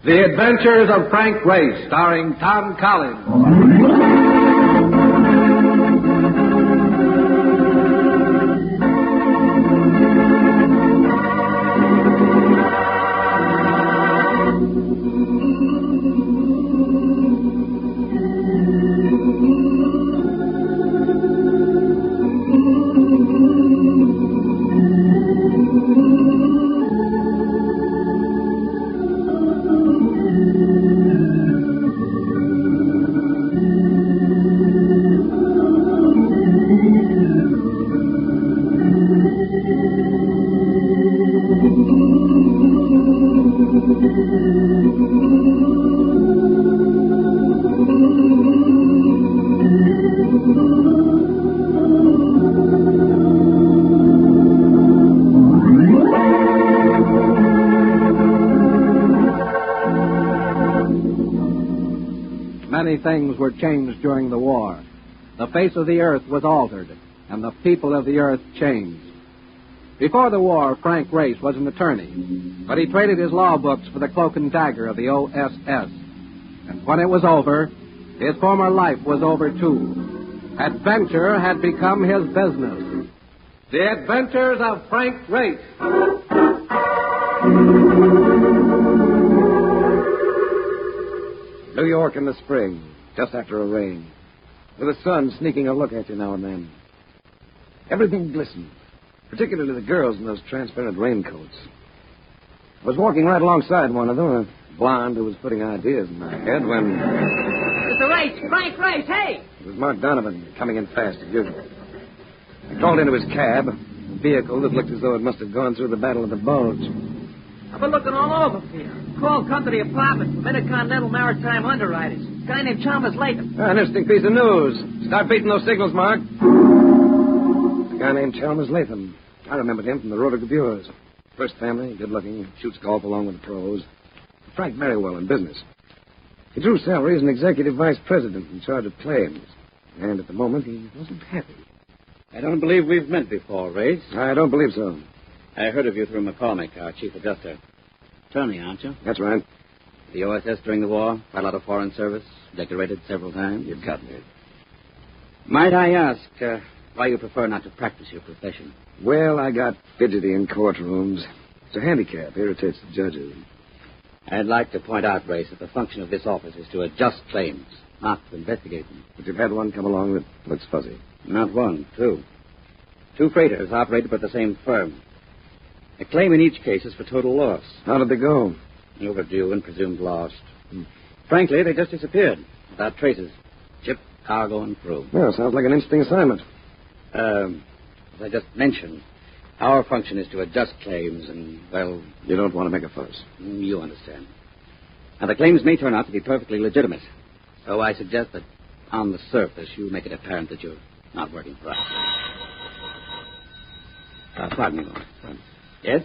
The Adventures of Frank Race, starring Tom Collins. Many things were changed during the war. The face of the earth was altered, and the people of the earth changed. Before the war, Frank Race was an attorney, but he traded his law books for the cloak-and-dagger of the OSS. And when it was over, his former life was over, too. Adventure had become his business. The Adventures of Frank Race. New York in the spring, just after a rain, with the sun sneaking a look at you now and then. Everything glistened, particularly the girls in those transparent raincoats. I was walking right alongside one of them, a blonde who was putting ideas in my head, when... Mr. Race! Frank Race, hey! It was Mark Donovan, coming in fast as usual. I crawled into his cab, a vehicle that looked as though it must have gone through the Battle of the Bulge. I've been looking all over for you. Called company apartment from Intercontinental Maritime Underwriters. A guy named Chalmers Latham. An interesting piece of news. Start beating those signals, Mark. A guy named Chalmers Latham. I remembered him from the Rotogravures. First family, good-looking, shoots golf along with the pros. Frank very well in business. He drew salary as an executive vice president in charge of claims. And at the moment, he wasn't happy. I don't believe we've met before, Race. I don't believe so. I heard of you through McCormick, our chief adjuster. Attorney, aren't you? That's right. The OSS during the war, quite a lot of foreign service, decorated several times. You've got me. Might I ask why you prefer not to practice your profession? Well, I got fidgety in courtrooms. It's a handicap. Irritates the judges. I'd like to point out, Race, that the function of this office is to adjust claims, not to investigate them. But you've had one come along that looks fuzzy. Not one, two. Two freighters operated by the same firm. A claim in each case is for total loss. How did they go? Overdue and presumed lost. Frankly, they just disappeared, without traces. Ship, cargo, and crew. Well, sounds like an interesting assignment. As I just mentioned, our function is to adjust claims and, well... You don't want to make a fuss. You understand. Now, the claims may turn out to be perfectly legitimate. So I suggest that, on the surface, you make it apparent that you're not working for us. Pardon me, Lord. Yes?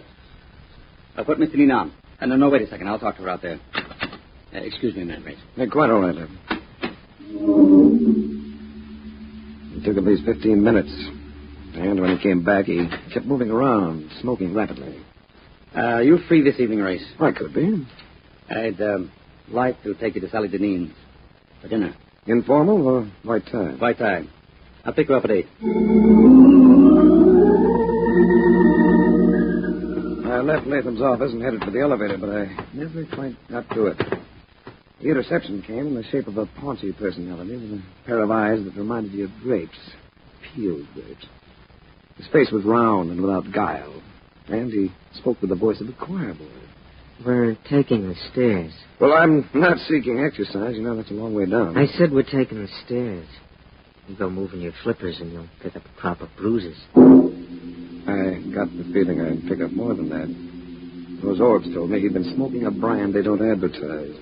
I'll put Miss Denine on. No, wait a second. I'll talk to her out there. Excuse me a minute, Race. Yeah, quite all right, Liv. It took at least 15 minutes. And when he came back, he kept moving around, smoking rapidly. You free this evening, Race? I could be. I'd like to take you to Sally Denine's for dinner. Informal or white tie? White tie. I'll pick her up at 8. I left Latham's office and headed for the elevator, but I never quite got to it. The interception came in the shape of a paunchy personality with a pair of eyes that reminded you of grapes, peeled grapes. His face was round and without guile, and he spoke with the voice of a choir boy. We're taking the stairs. Well, I'm not seeking exercise. You know, that's a long way down. I said we're taking the stairs. You go moving your flippers and you'll pick up a crop of bruises. I got the feeling I'd pick up more than that. Those orbs told me he'd been smoking a brand they don't advertise.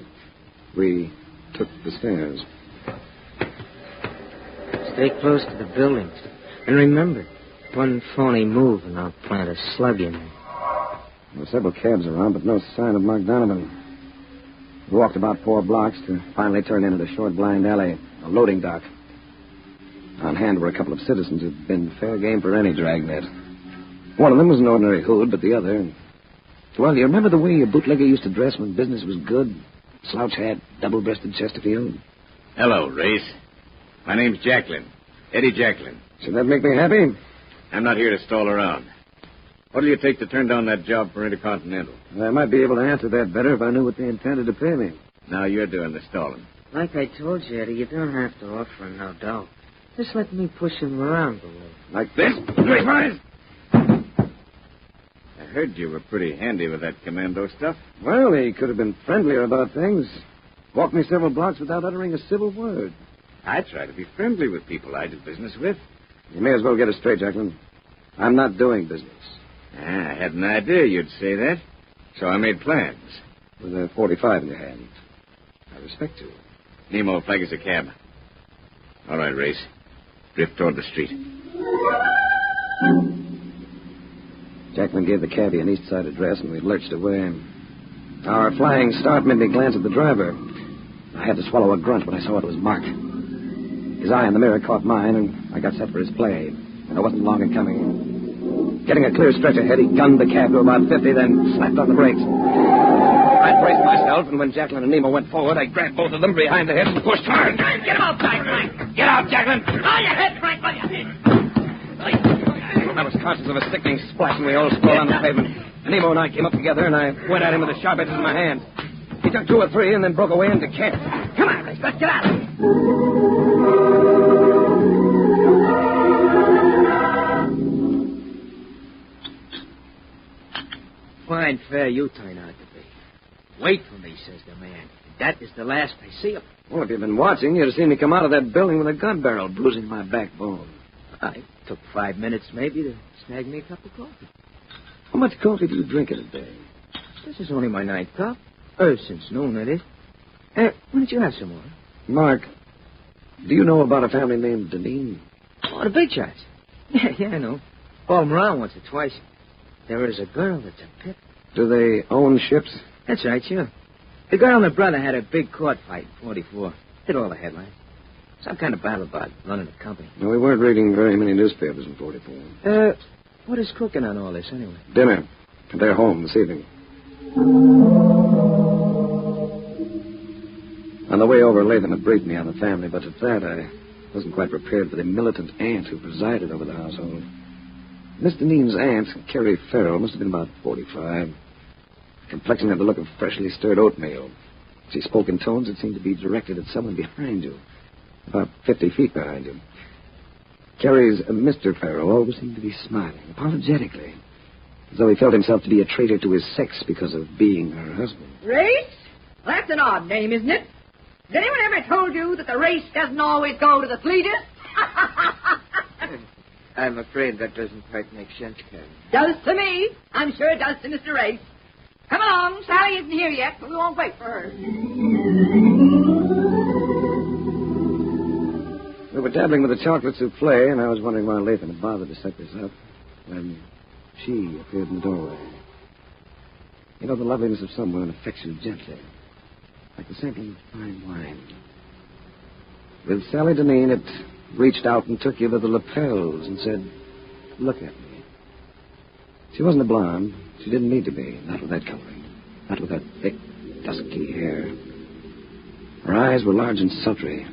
We took the stairs. Stay close to the buildings. And remember, one phony move and I'll plant a slug in there. There were several cabs around, but no sign of Mark Donovan. We walked about 4 blocks to finally turn into the short blind alley, a loading dock. On hand were a couple of citizens who'd been fair game for any dragnet. One of them was an ordinary hood, but the other... Well, you remember the way a bootlegger used to dress when business was good? Slouch hat, double-breasted Chesterfield. Hello, Race. My name's Jacqueline. Eddie Jacqueline. Should that make me happy? I'm not here to stall around. What'll you take to turn down that job for Intercontinental? I might be able to answer that better if I knew what they intended to pay me. Now you're doing the stalling. Like I told you, Eddie, you don't have to offer him no dough. Just let me push him around a little. Like this? I heard you were pretty handy with that commando stuff. Well, he could have been friendlier about things. Walked me several blocks without uttering a civil word. I try to be friendly with people I do business with. You may as well get it straight, Jacqueline. I'm not doing business. I had an idea you'd say that, so I made plans. With a 45 in your hand. I respect you. Nemo, flag us a cab. All right, Race. Drift toward the street. Jacqueline gave the cabbie an east side address, and we lurched away. Our flying start made me glance at the driver. I had to swallow a grunt when I saw it was Mark. His eye in the mirror caught mine, and I got set for his play. And it wasn't long in coming. Getting a clear stretch ahead, he gunned the cab to about 50, then slapped on the brakes. I braced myself, and when Jacqueline and Nemo went forward, I grabbed both of them behind the head and pushed hard. Get him outside, Frank. Get out, Jacqueline! On your head, Frank, on your head. I was conscious of a sickening splash, and we all sprawled on the pavement. Nemo and I came up together, and I went at him with the sharp edges of my hand. He took 2 or 3 and then broke away into camp. Come on, Race, let's get out of here. Fine fare you turn out to be. Wait for me, says the man. That is the last I see of him. Well, if you'd been watching, you'd have seen me come out of that building with a gun barrel bruising my backbone. I took 5 minutes maybe to snag me a cup of coffee. How much coffee do you drink in a day? This is only my 9th cup. Since noon, that is. Why don't you have some more? Mark, do you know about a family named Denine? Oh, the big shots. Yeah, I know. Followed them around once or twice. There is a girl that's a pip. Do they own ships? That's right, sure. The girl and her brother had a big court fight in 44. Did all the headlines. Some kind of battle about running a company. No, we weren't reading very many newspapers in 44. What is cooking on all this, anyway? Dinner. They're home this evening. On the way over, Latham had briefed me on the family, but at that, I wasn't quite prepared for the militant aunt who presided over the household. Miss Denine's aunt, Carrie Farrell, must have been about 45. Complexion had the look of freshly stirred oatmeal. She spoke in tones that seemed to be directed at someone behind you, about 50 feet behind you. Carrie's Mr. Farrell always seemed to be smiling, apologetically, as though he felt himself to be a traitor to his sex because of being her husband. Race? Well, that's an odd name, isn't it? Has anyone ever told you that the race doesn't always go to the fleetest? I'm afraid that doesn't quite make sense, Karen. Does to me. I'm sure it does to Mr. Race. Come along. Sally isn't here yet, but we won't wait for her. We were dabbling with the chocolate souffle, and I was wondering why Latham had bothered to set this up when she appeared in the doorway. You know, the loveliness of some women affects you gently, like the sampling of fine wine. With Sally Denine, it reached out and took you by the lapels and said, "Look at me." She wasn't a blonde. She didn't need to be. Not with that coloring. Not with that thick, dusky hair. Her eyes were large and sultry.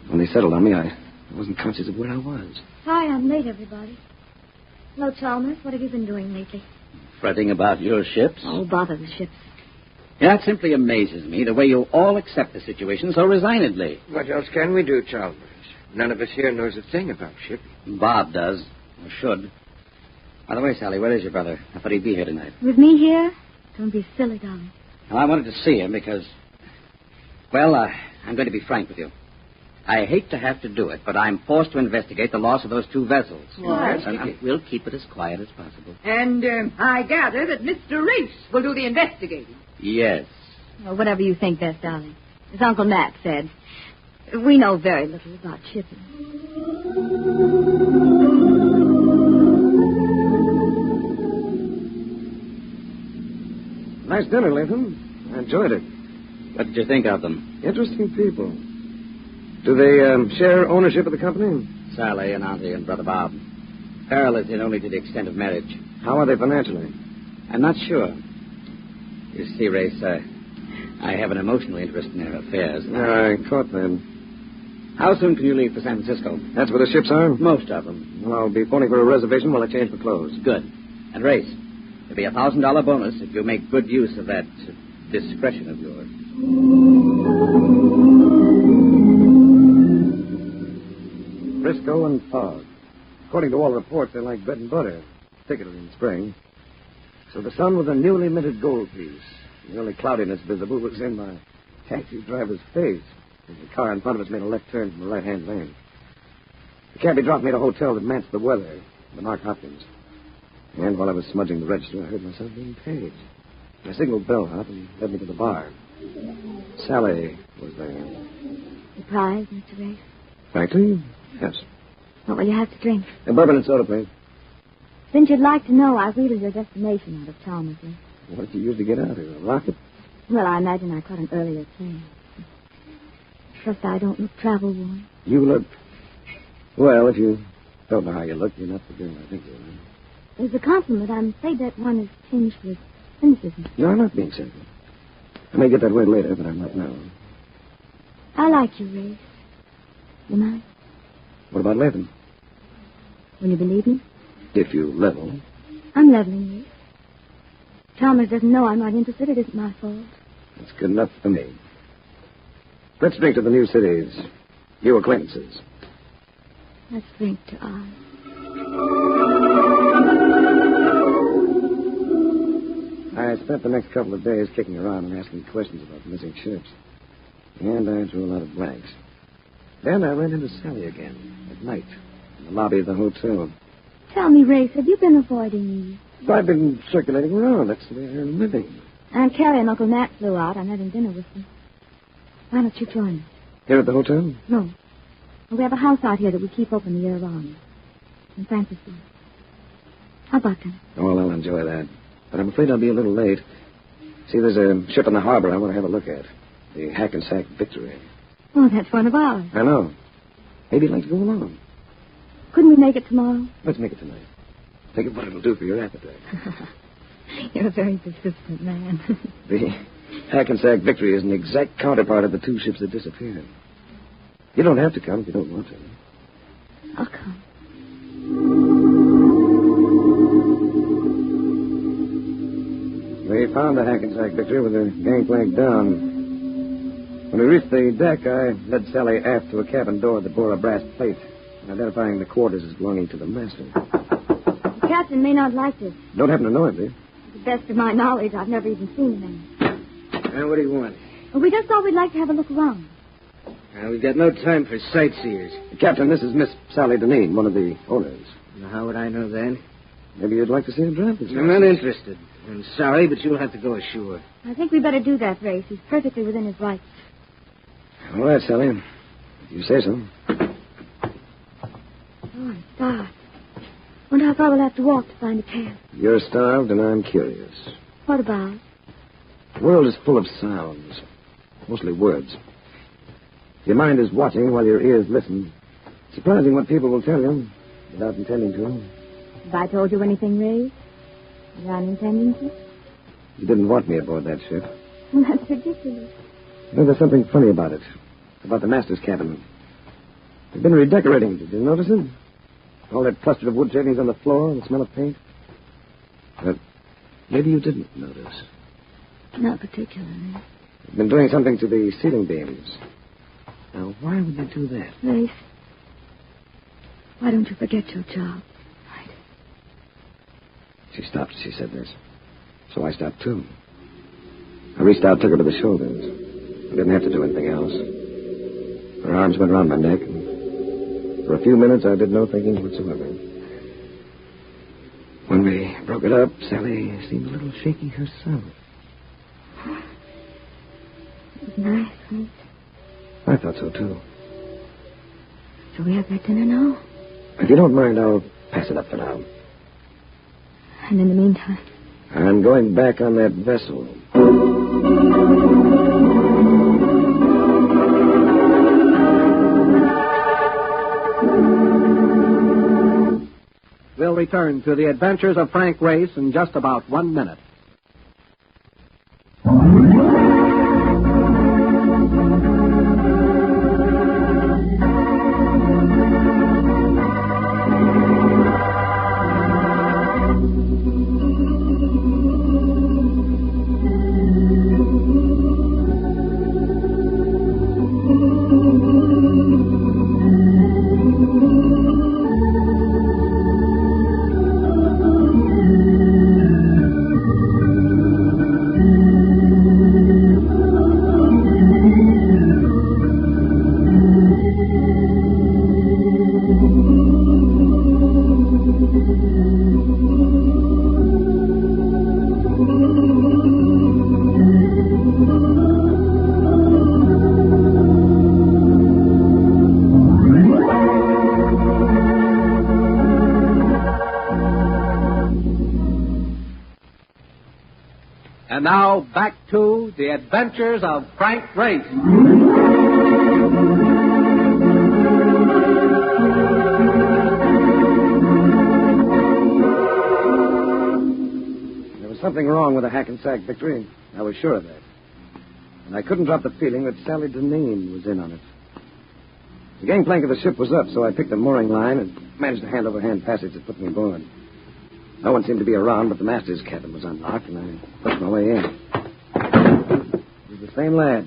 When they settled on me, I wasn't conscious of where I was. Hi, I'm late, everybody. Hello, Chalmers. What have you been doing lately? Fretting about your ships? Oh, bother the ships. Yeah, it simply amazes me the way you all accept the situation so resignedly. What else can we do, Chalmers? None of us here knows a thing about shipping. Bob does, or should. By the way, Sally, where is your brother? I thought he'd be here tonight. With me here? Don't be silly, darling. Well, I wanted to see him because, well, I'm going to be frank with you. I hate to have to do it, but I'm forced to investigate the loss of those 2 vessels. Yes. And we'll keep it as quiet as possible. And I gather that Mr. Race will do the investigating. Yes. Well, whatever you think best, darling. As Uncle Nat said, we know very little about shipping. Nice dinner, Latham. I enjoyed it. What did you think of them? Interesting people. Do they share ownership of the company? Sally and Auntie and Brother Bob. Farrell is in only to the extent of marriage. How are they financially? I'm not sure. You see, Race, I have an emotional interest in their affairs. I caught them. How soon can you leave for San Francisco? That's where the ships are? Most of them. Well, I'll be phoning for a reservation while I change my clothes. Good. And Race, there'll be a $1,000 bonus if you make good use of that discretion of yours. Frisco and fog. According to all reports, they're like bread and butter, particularly in spring. So the sun was a newly minted gold piece. The only cloudiness visible was in my taxi driver's face as the car in front of us made a left turn from the right-hand lane. The cabbie dropped me at a hotel that matched the weather, the Mark Hopkins. And while I was smudging the register, I heard myself being paid. I signaled bellhop and led me to the bar. Sally was there. Surprised, Mr. Race? Frankly, yes. What will you have to drink? A bourbon and soda, please. Since you'd like to know, I wheeled your destination out of Chalmers. What did you use to get out here? A rocket? Well, I imagine I caught an earlier train. Trust I don't look travel-worn. You look... Well, if you don't know how you look, you're not the girl I think you are. It's a compliment. I'm afraid that one is tinged with cynicism. No, I'm not being cynical. I may get that word later, but I'm not now. I like you, Race. You mind? What about Latham? Will you believe me? If you level. I'm leveling, Race. Chalmers doesn't know I'm not interested. It isn't my fault. That's good enough for me. Let's drink to the new cities. New acquaintances. Let's drink to ours. I spent the next couple of days kicking around and asking questions about the missing ships. And I drew a lot of blanks. Then I ran into Sally again, at night, in the lobby of the hotel. Tell me, Race, have you been avoiding me? I've been circulating around. That's the way I earn a living. Aunt Carrie and Uncle Nat flew out. I'm having dinner with them. Why don't you join us? Here at the hotel? No. We have a house out here that we keep open the year round. In Francisco. How about them? Oh, well, I'll enjoy that. But I'm afraid I'll be a little late. See, there's a ship in the harbor I want to have a look at. The Hackensack Victory. Oh, that's one of ours. I know. Maybe you'd like to go along. Couldn't we make it tomorrow? Let's make it tonight. Think of what it'll do for your appetite. You're a very persistent man. The Hackensack Victory is an exact counterpart of the two ships that disappeared. You don't have to come if you don't want to. I'll come. We found the Hackensack Victory with the gangplank down. When we reached the deck, I led Sally aft to a cabin door that bore a brass plate, identifying the quarters as belonging to the master. The captain may not like this. Don't happen to know him, do you? To the best of my knowledge, I've never even seen him. What do you want? Well, we just thought we'd like to have a look around. We've got no time for sightseers. Captain, this is Miss Sally Denine, one of the owners. Now, how would I know that? Maybe you'd like to see her drive this I'm not interested. I'm sorry, but you'll have to go ashore. I think we better do that, Race. He's perfectly within his rights. All right, Sally. If you say so. Oh, I'm starved. Wonder how far we'll have to walk to find a cab. You're starved, and I'm curious. What about? The world is full of sounds, mostly words. Your mind is watching while your ears listen. Surprising what people will tell you without intending to. Have I told you anything, Ray? Without intending to? You didn't want me aboard that ship. Well, that's ridiculous. You know, there's something funny about it. About the master's cabin. They've been redecorating. Did you notice it? All that cluster of wood shavings on the floor and the smell of paint. But maybe you didn't notice. Not particularly. They've been doing something to the ceiling beams. Now, why would they do that? Race, why don't you forget your job? Right. She stopped as she said this. So I stopped, too. I reached out, took her by the shoulders. I didn't have to do anything else. Her arms went around my neck, and for a few minutes I did no thinking whatsoever. When we broke it up, Sally seemed a little shaky herself. It was nice, right? I thought so, too. So we have that dinner now? If you don't mind, I'll pass it up for now. And in the meantime? I'm going back on that vessel. We'll return to the adventures of Frank Race in just about 1 minute. And now, back to the adventures of Frank Race. There was something wrong with the Hackensack victory. I was sure of that. And I couldn't drop the feeling that Sally Denine was in on it. The gangplank of the ship was up, so I picked a mooring line and managed a hand-over-hand passage that put me aboard. No one seemed to be around, but the master's cabin was unlocked, and I pushed my way in. It was the same lad.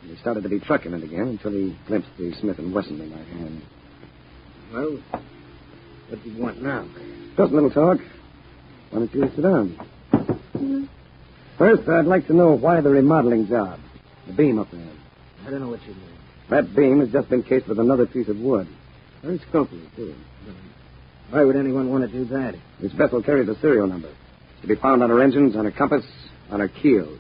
He started to be truculent again until he glimpsed the Smith & Wesson in my hand. Well, what do you want now? Just a little talk. Why don't you sit down? First, I'd like to know why the remodeling job. The beam up there. I don't know what you mean. That beam has just been cased with another piece of wood. Very skillfully, too. Why would anyone want to do that? This vessel carries a serial number. It's to be found on her engines, on her compass, on her keels.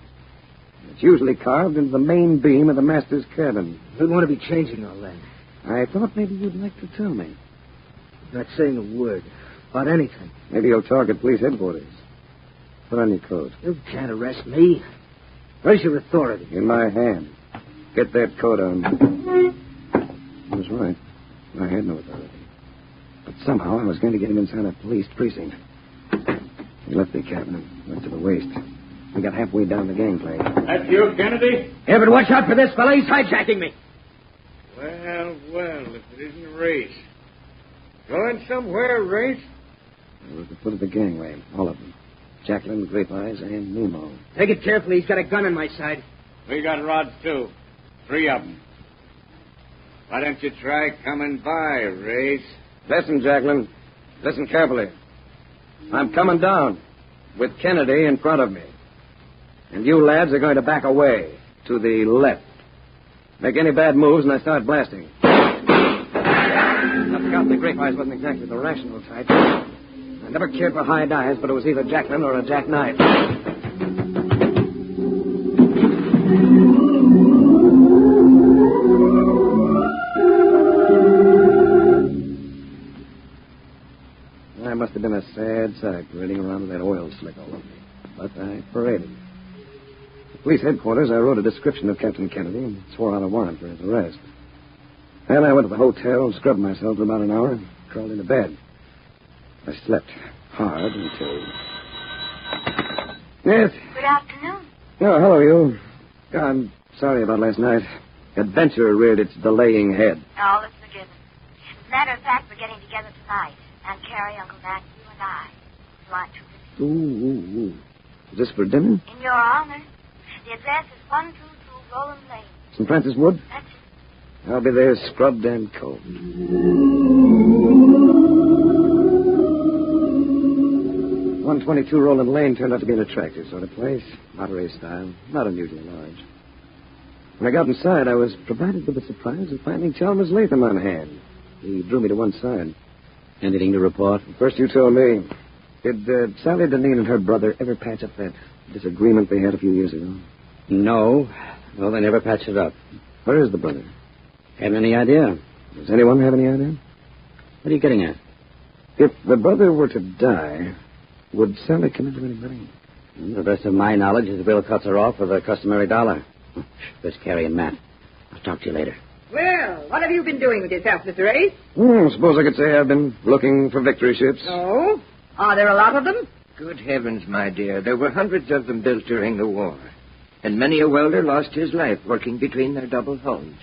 It's usually carved into the main beam of the master's cabin. Who'd want to be changing all that? I thought maybe you'd like to tell me. Not saying a word about anything. Maybe you'll talk at police headquarters. Put on your coat. You can't arrest me. Where's your authority? In my hand. Get that coat on. He was right. I had no authority. But somehow I was going to get him inside a police precinct. He left the cabin and went to the waist. We got halfway down the gangplank. That's you, Kennedy? Yeah, but watch out for this fella. He's hijacking me. Well, if it isn't Race. Going somewhere, Race? It was the foot of the gangway, all of them. Jacqueline, Grape Eyes, and Nemo. Take it carefully. He's got a gun on my side. We got rods, too. 3 of them. Why don't you try coming by, Race? Listen, Jacqueline. Listen carefully. I'm coming down with Kennedy in front of me. And you lads are going to back away to the left. Make any bad moves and I start blasting. I forgot the Grape Eyes wasn't exactly the rational type. I never cared for high dives, but it was either Jacqueline or a jackknife. I must have been a sad sight parading around with that oil slick all over me. But I paraded. At police headquarters, I wrote a description of Captain Kennedy and swore out a warrant for his arrest. Then I went to the hotel, scrubbed myself for about an hour, and crawled into bed. I slept hard until... Yes? Good afternoon. Oh, hello, you. I'm sorry about last night. Adventure reared its delaying head. Oh, it's forgiven. As a matter of fact, we're getting together tonight. Aunt Carrie, Uncle Mac, you and I. You want to? Ooh. Is this for dinner? In your honor. The address is 122 Roland Lane. St. Francis Wood? That's it. I'll be there scrubbed and cold. 122 Roland Lane turned out to be an attractive sort of place. Monterey style, not unusually large. When I got inside, I was provided with the surprise of finding Chalmers Latham on hand. He drew me to one side. Anything to report? First you told me. Did Sally Denine and her brother ever patch up that disagreement they had a few years ago? No. Well, they never patched it up. Where is the brother? Have any idea? Does anyone have any idea? What are you getting at? If the brother were to die, would Sally come into any money? The best of my knowledge is the bill cuts her off for the customary $1. There's Carrie and Matt. I'll talk to you later. Well, what have you been doing with yourself, Mr. Race? I suppose I could say I've been looking for victory ships. Oh? Are there a lot of them? Good heavens, my dear. There were hundreds of them built during the war. And many a welder lost his life working between their double hulls.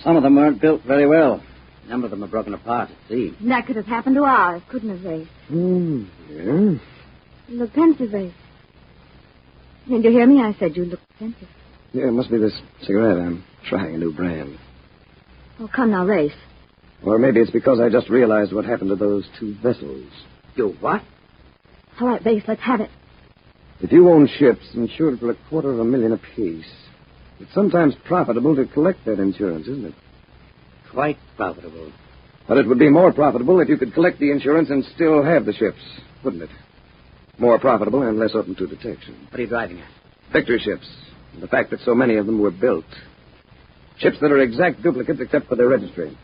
Some of them weren't built very well. A number of them are broken apart at sea. That could have happened to ours, couldn't it, Race? Yeah. You look pensive, Race. Did you hear me? I said you look pensive. Yeah, it must be this cigarette. I'm trying a new brand. Oh, come now, Race. Or maybe it's because I just realized what happened to those 2 vessels. You what? All right, Race, let's have it. If you own ships insured for $250,000 apiece, it's sometimes profitable to collect that insurance, isn't it? Quite profitable. But it would be more profitable if you could collect the insurance and still have the ships, wouldn't it? More profitable and less open to detection. What are you driving at? Victory ships. And the fact that so many of them were built. Ships that are exact duplicates except for their registry.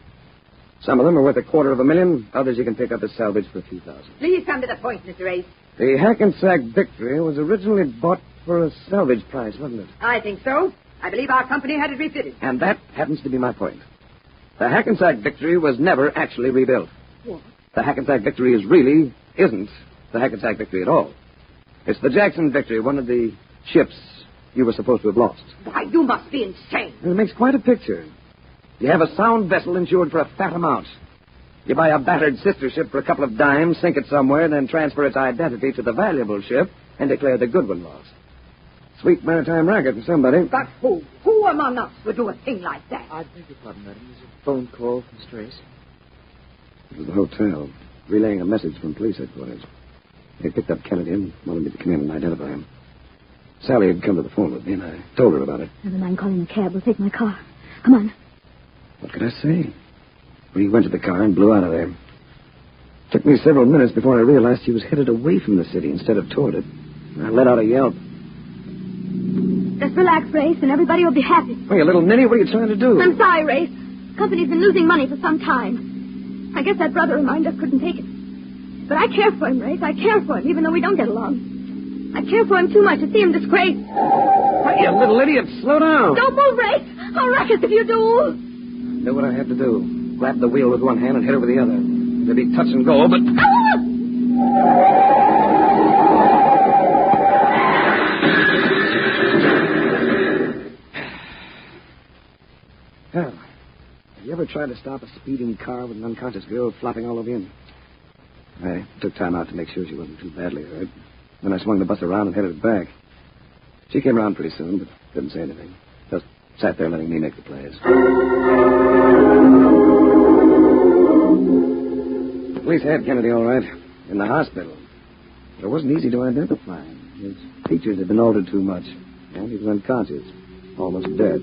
Some of them are worth $250,000. Others you can pick up as salvage for a few thousand. Please come to the point, Mr. Race. The Hackensack Victory was originally bought for a salvage price, wasn't it? I think so. I believe our company had it refitted. And that happens to be my point. The Hackensack Victory was never actually rebuilt. What? The Hackensack Victory isn't the Hackensack Victory at all. It's the Jackson Victory, one of the ships you were supposed to have lost. Why, you must be insane. And it makes quite a picture. You have a sound vessel insured for a fat amount. You buy a battered sister ship for a couple of dimes, sink it somewhere, then transfer its identity to the valuable ship and declare the good one lost. Sweet maritime racket for somebody. But who? Who among us would do a thing like that? I beg your pardon, madam. There's a phone call from Mr. Race. It was the hotel, relaying a message from police headquarters. They picked up Kennedy and wanted me to come in and identify him. Sally had come to the phone with me, and I told her about it. Never mind calling a cab. We'll take my car. Come on. What could I say? We went to the car and blew out of there. Took me several minutes before I realized he was headed away from the city instead of toward it. I let out a yelp. Just relax, Race, and everybody will be happy. Hey, you little ninny, what are you trying to do? I'm sorry, Race. Company's been losing money for some time. I guess that brother of mine just couldn't take it. But I care for him, Race. I care for him, even though we don't get along. I care for him too much to see him disgraced. Hey, you little idiot, slow down. Don't move, Race. I'll wreck us if you do. Knew what I had to do. Grab the wheel with one hand and hit her with the other. There'd be touch and go, but... Well, have you ever tried to stop a speeding car with an unconscious girl flopping all over you? I took time out to make sure she wasn't too badly hurt. Then I swung the bus around and headed it back. She came around pretty soon, but didn't say anything. Just sat there letting me make the plays. The police had Kennedy all right, in the hospital. But it wasn't easy to identify him. His features had been altered too much, and he was unconscious, almost dead.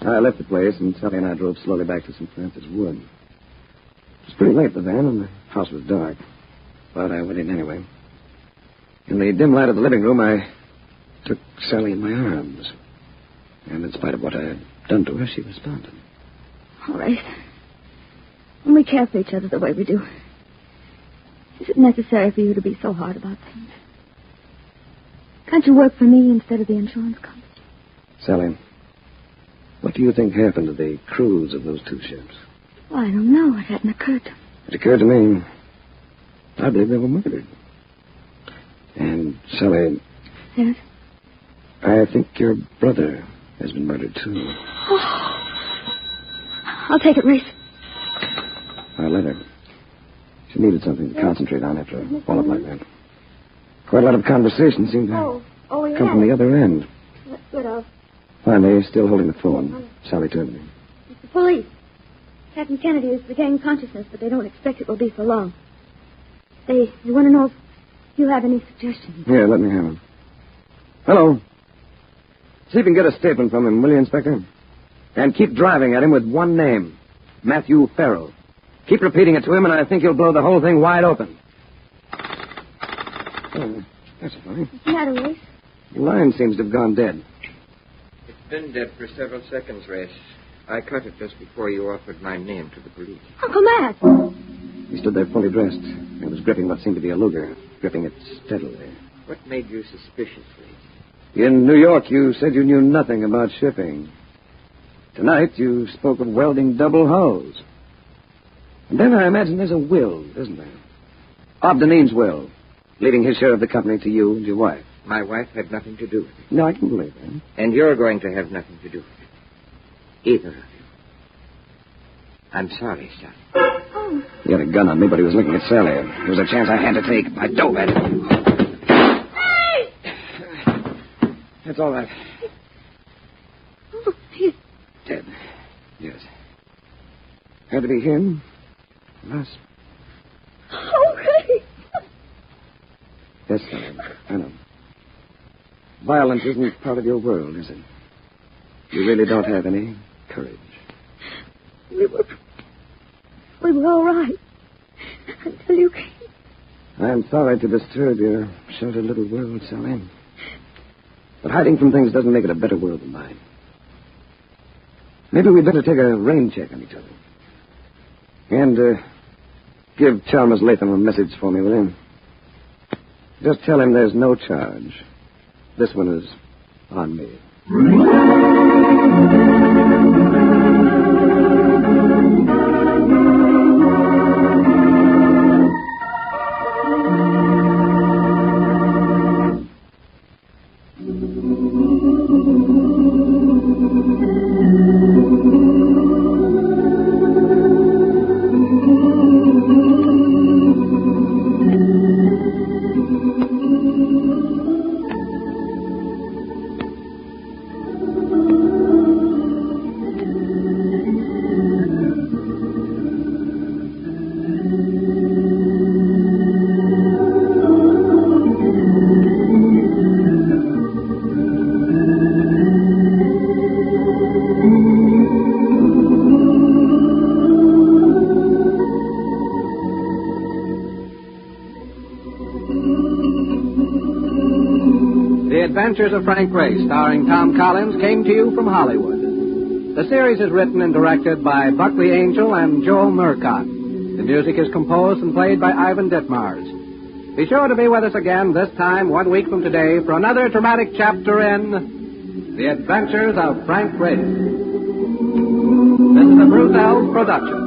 I left the place, and Sally and I drove slowly back to St. Francis Wood. It was pretty late by then, and the house was dark. But I went in anyway. In the dim light of the living room, I took Sally in my arms. And in spite of what I had done to her, she responded. All right. When we care for each other the way we do, is it necessary for you to be so hard about things? Can't you work for me instead of the insurance company? Sally, what do you think happened to the crews of those 2 ships? Well, I don't know. It hadn't occurred to me. It occurred to me. I believe they were murdered. And, Sally... Yes? I think your brother has been murdered, too. Oh. I'll take it, Race. I let her. She needed something to concentrate on after a fall-up like that. Quite a lot of conversation seemed to come from the other end. That's good. Finally, still holding the phone, Sally turned to me. It's the police. Captain Kennedy is regaining consciousness, but they don't expect it will be for long. They want to know if you have any suggestions. Here, let me have him. Hello. See if you can get a statement from him, will you, Inspector? And keep driving at him with one name, Matthew Farrell. Keep repeating it to him, and I think you'll blow the whole thing wide open. Oh, that's funny. What's the matter, Race? The line seems to have gone dead. It's been dead for several seconds, Race. I cut it just before you offered my name to the police. Uncle Matt! He stood there fully dressed and was gripping what seemed to be a Luger, gripping it steadily. What made you suspicious, Race? In New York, you said you knew nothing about shipping. Tonight you spoke of welding double hulls. And then I imagine there's a will, isn't there? Bob Denine's will, leaving his share of the company to you and your wife. My wife had nothing to do with it. No, I can believe that. And you're going to have nothing to do with it. Either of you. I'm sorry, son. Oh. He had a gun on me, but he was looking at Sally. There was a chance I had to take. I dove at it. Hey! That's all right. Oh, he's... Dead. Yes. Had to be him. Us. Oh, Ray! Yes, Sally. I know. Violence isn't part of your world, is it? You really don't have any courage. We were all right. Until you came. I'm sorry to disturb your sheltered little world, Sally. But hiding from things doesn't make it a better world than mine. Maybe we'd better take a rain check on each other. And, give Chalmers Latham a message for me, will you? Just tell him there's no charge. This one is on me. Adventures of Frank Race, starring Tom Collins, came to you from Hollywood. The series is written and directed by Buckley Angel and Joel Murcott. The music is composed and played by Ivan Ditmars. Be sure to be with us again this time, 1 week from today, for another dramatic chapter in The Adventures of Frank Race. This is a Bruce Eells Production.